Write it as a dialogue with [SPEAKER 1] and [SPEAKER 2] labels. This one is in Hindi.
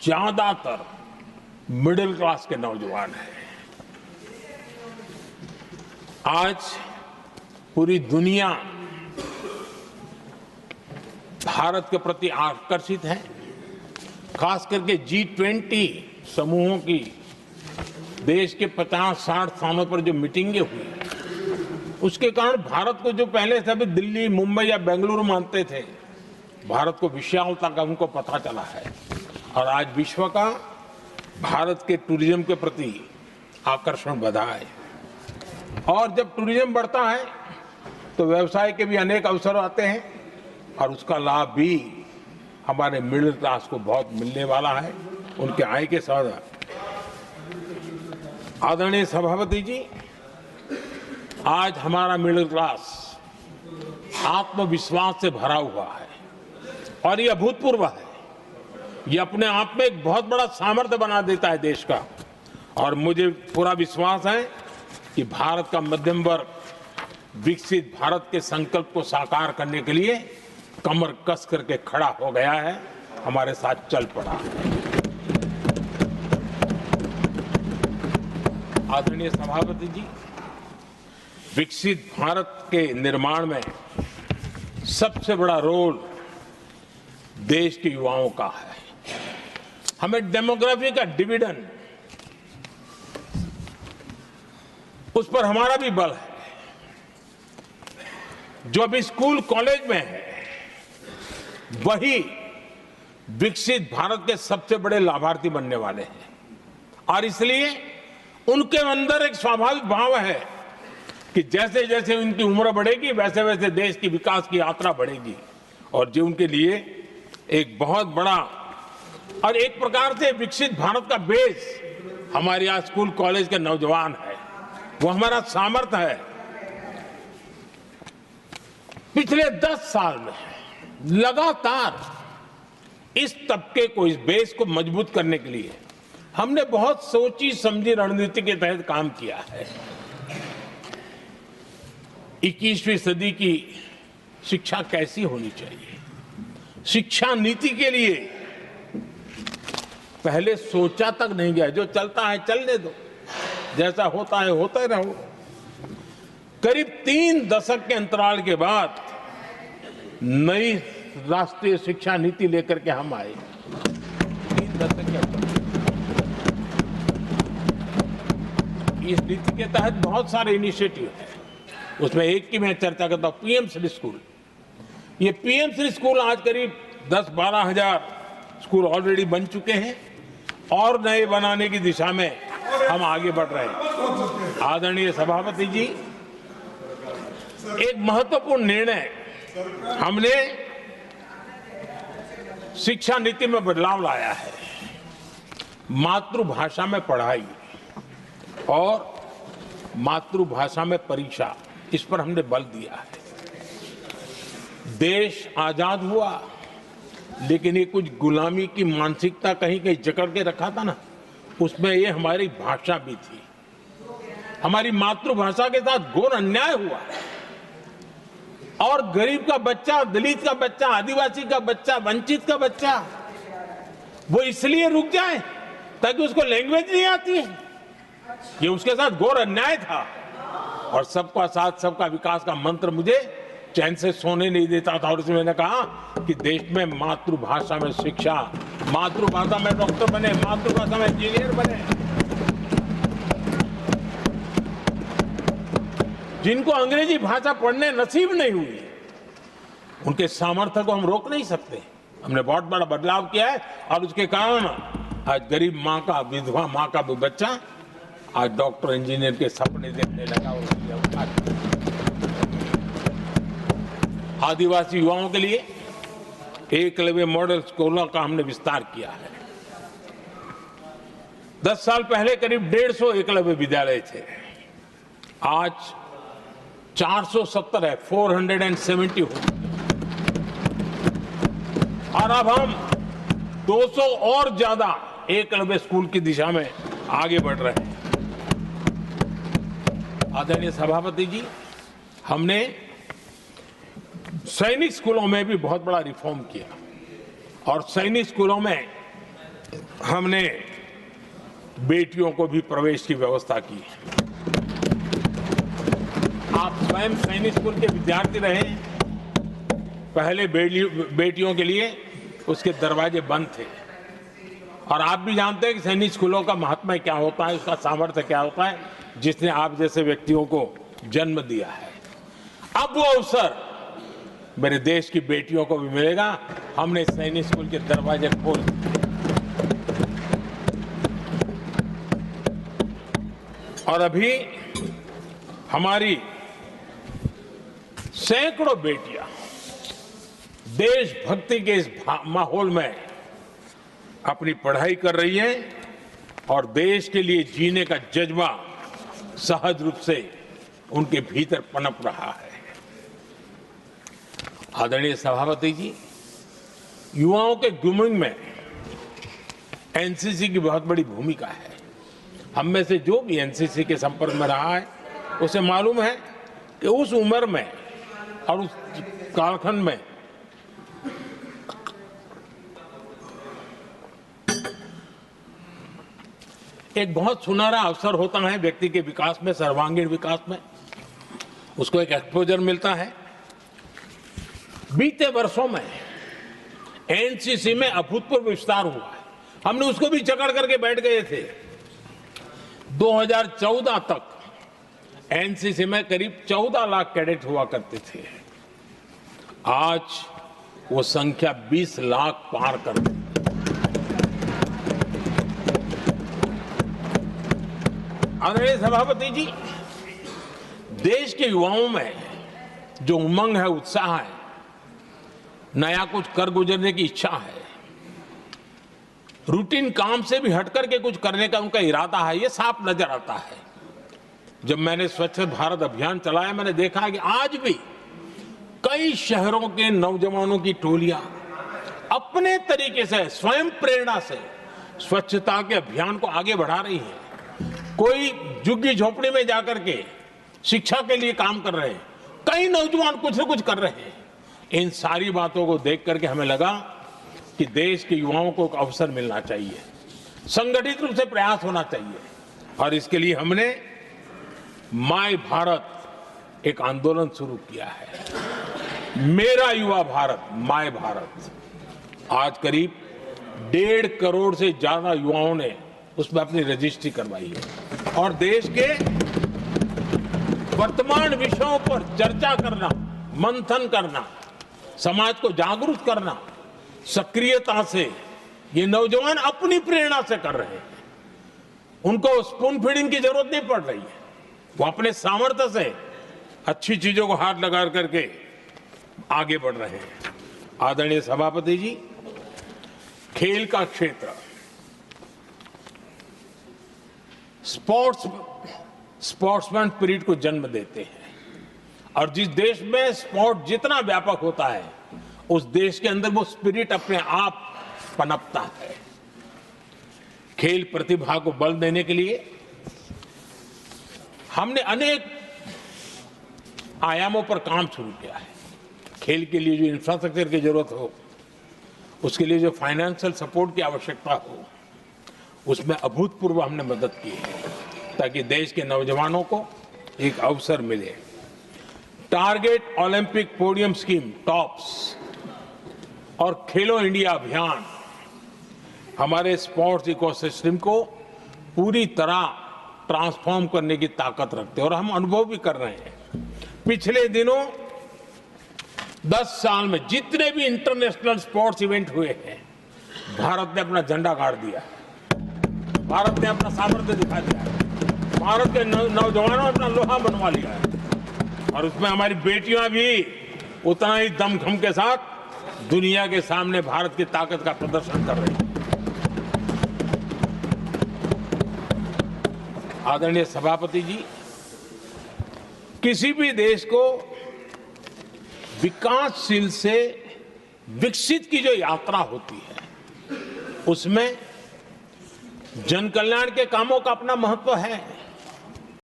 [SPEAKER 1] ज्यादातर मिडिल क्लास के नौजवान हैं। आज पूरी दुनिया भारत के प्रति आकर्षित है। खास करके G20 समूहों की देश के 50-60 स्थानों पर जो मीटिंगें हुई, उसके कारण भारत को जो पहले सभी दिल्ली, मुंबई या बेंगलुरु मानते थे, भारत को विशालता का उनको पता चला है। और आज विश्व का भारत के टूरिज्म के प्रति आकर्षण बढ़ा है। और जब टूरिज्म बढ़ता है तो व्यवसाय के भी अनेक अवसर आते हैं और उसका लाभ भी हमारे मिडिल क्लास को बहुत मिलने वाला है, उनके आय के साथ। आदरणीय सभापति जी, आज हमारा मिडिल क्लास आत्मविश्वास से भरा हुआ है और ये अभूतपूर्व है। ये अपने आप में एक बहुत बड़ा सामर्थ्य बना देता है देश का। और मुझे पूरा विश्वास है कि भारत का मध्यम वर्ग विकसित भारत के संकल्प को साकार करने के लिए कमर कस करके खड़ा हो गया है, हमारे साथ चल पड़ा है। आदरणीय सभापति जी, विकसित भारत के निर्माण में सबसे बड़ा रोल देश के युवाओं का है। हमें डेमोग्राफी का डिविडेंड, उस पर हमारा भी बल है। जो अभी स्कूल कॉलेज में है, वही विकसित भारत के सबसे बड़े लाभार्थी बनने वाले हैं। और इसलिए उनके अंदर एक स्वाभाविक भाव है कि जैसे जैसे उनकी उम्र बढ़ेगी, वैसे वैसे देश की विकास की यात्रा बढ़ेगी। और जो उनके लिए एक बहुत बड़ा और एक प्रकार से विकसित भारत का बेस हमारे यहाँ स्कूल कॉलेज के नौजवान है, वो हमारा सामर्थ्य है। पिछले 10 साल में लगातार इस तबके को, इस बेस को मजबूत करने के लिए हमने बहुत सोची समझी रणनीति के तहत काम किया है। 21वीं सदी की शिक्षा कैसी होनी चाहिए, शिक्षा नीति के लिए पहले सोचा तक नहीं गया। जो चलता है चलने दो, जैसा होता है होता ही रहो। करीब 3 दशक के अंतराल के बाद नई राष्ट्रीय शिक्षा नीति लेकर के हम आए। 3 दशक के अंतराल, इस नीति के तहत बहुत सारे इनिशिएटिव हैं। उसमें एक की मैं चर्चा करता हूं, PM श्री स्कूल। ये PM श्री स्कूल आज करीब 10-12 हजार स्कूल ऑलरेडी बन चुके हैं और नए बनाने की दिशा में हम आगे बढ़ रहे हैं। आदरणीय सभापति जी, एक महत्वपूर्ण निर्णय हमने शिक्षा नीति में बदलाव लाया है। मातृभाषा में पढ़ाई और मातृभाषा में परीक्षा, इस पर हमने बल दिया है। देश आजाद हुआ, लेकिन ये कुछ गुलामी की मानसिकता कहीं कहीं जकड़ के रखा था ना, उसमें ये हमारी भाषा भी थी। हमारी मातृभाषा के साथ घोर अन्याय हुआ और गरीब का बच्चा, दलित का बच्चा, आदिवासी का बच्चा, वंचित का बच्चा वो इसलिए रुक जाए ताकि उसको लैंग्वेज नहीं आती है। ये उसके साथ घोर अन्याय था। और सबका साथ सबका विकास का मंत्र मुझे चैन से सोने नहीं देता था। और इसमें मैंने कहा कि देश में मातृभाषा में शिक्षा, मातृभाषा में डॉक्टर बने, मातृभाषा में इंजीनियर बने। जिनको अंग्रेजी भाषा पढ़ने नसीब नहीं हुई, उनके सामर्थ्य को हम रोक नहीं सकते। हमने बहुत बड़ा बदलाव किया है और उसके कारण आज गरीब माँ का, विधवा माँ का भी बच्चा आज डॉक्टर इंजीनियर के सपने देखने लगा। आदिवासी युवाओं के लिए एकलव्य मॉडल स्कूलों का हमने विस्तार किया है। 10 साल पहले करीब 150 एकलव्य विद्यालय थे, आज 470 है, 470 हो। और अब हम 200 और ज्यादा एकलव्य स्कूल की दिशा में आगे बढ़ रहे हैं। आदरणीय सभापति जी, हमने सैनिक स्कूलों में भी बहुत बड़ा रिफॉर्म किया और सैनिक स्कूलों में हमने बेटियों को भी प्रवेश की व्यवस्था की। आप स्वयं सैनिक स्कूल के विद्यार्थी रहे, पहले बेटियों के लिए उसके दरवाजे बंद थे, और आप भी जानते हैं कि सैनिक स्कूलों का महात्मा क्या होता है, उसका सामर्थ्य क्या होता है, जिसने आप जैसे व्यक्तियों को जन्म दिया है। अब वो अवसर मेरे देश की बेटियों को भी मिलेगा। हमने सैनिक स्कूल के दरवाजे खोल दिए और अभी हमारी सैकड़ों बेटियां देशभक्ति के इस माहौल में अपनी पढ़ाई कर रही हैं और देश के लिए जीने का जज्बा सहज रूप से उनके भीतर पनप रहा है। आदरणीय सभापति जी, युवाओं के ग्रूमिंग में एनसीसी की बहुत बड़ी भूमिका है। हम में से जो भी एनसीसी के संपर्क में रहा है उसे मालूम है कि उस उम्र में और उस कालखंड में एक बहुत सुनहरा अवसर होता है व्यक्ति के विकास में, सर्वांगीण विकास में। उसको एक एक्सपोजर मिलता है। बीते वर्षों में एनसीसी में अभूतपूर्व विस्तार हुआ है। हमने उसको भी जकड़ करके बैठ गए थे। 2014 तक एनसीसी में करीब 14 लाख कैडेट हुआ करते थे। आज वो संख्या 20 लाख पार कर गई। आदरणीय सभापति जी, देश के युवाओं में जो उमंग है, उत्साह है, नया कुछ कर गुजरने की इच्छा है, रूटीन काम से भी हटकर के कुछ करने का उनका इरादा है, ये साफ नजर आता है। जब मैंने स्वच्छ भारत अभियान चलाया, मैंने देखा कि आज भी कई शहरों के नौजवानों की टोलियां अपने तरीके से, स्वयं प्रेरणा से स्वच्छता के अभियान को आगे बढ़ा रही है। कोई झुग्गी झोपड़ी में जाकर के शिक्षा के लिए काम कर रहे हैं, कई नौजवान कुछ न कुछ कर रहे हैं। इन सारी बातों को देख करके हमें लगा कि देश के युवाओं को एक अवसर मिलना चाहिए, संगठित रूप से प्रयास होना चाहिए, और इसके लिए हमने माय भारत एक आंदोलन शुरू किया है। मेरा युवा भारत, माय भारत। आज करीब 1.5 करोड़ से ज्यादा युवाओं ने उसमें अपनी रजिस्ट्री करवाई है, और देश के वर्तमान विषयों पर चर्चा करना, मंथन करना, समाज को जागरूक करना, सक्रियता से ये नौजवान अपनी प्रेरणा से कर रहे हैं। उनको स्पून फीडिंग की जरूरत नहीं पड़ रही है। वो अपने सामर्थ्य से अच्छी चीजों को हाथ लगा करके आगे बढ़ रहे हैं। आदरणीय सभापति जी, खेल का क्षेत्र स्पोर्ट्समैन स्पिरिट को जन्म देते हैं, और जिस देश में स्पोर्ट जितना व्यापक होता है, उस देश के अंदर वो स्पिरिट अपने आप पनपता है। खेल प्रतिभा को बल देने के लिए हमने अनेक आयामों पर काम शुरू किया है। खेल के लिए जो इंफ्रास्ट्रक्चर की जरूरत हो, उसके लिए जो फाइनेंशियल सपोर्ट की आवश्यकता हो, उसमें अभूतपूर्व हमने मदद की है, ताकि देश के नौजवानों को एक अवसर मिले। Target Olympic podium scheme, tops, और खेलो इंडिया अभियान हमारे स्पोर्ट्स इकोसिस्टम को पूरी तरह ट्रांसफॉर्म करने की ताकत रखते हैं, और हम अनुभव भी कर रहे हैं। पिछले दिनों 10 साल में जितने भी इंटरनेशनल स्पोर्ट्स इवेंट हुए हैं, भारत ने अपना झंडा गाड़ दिया, भारत ने अपना सामर्थ्य दिखा दिया है, भारत के नौजवानों ने अपना लोहा बनवा लिया है, और उसमें हमारी बेटियां भी उतना ही दमखम के साथ दुनिया के सामने भारत की ताकत का प्रदर्शन कर रही है। आदरणीय सभापति जी, किसी भी देश को विकासशील से विकसित की जो यात्रा होती है, उसमें जन कल्याण के कामों का अपना महत्व है।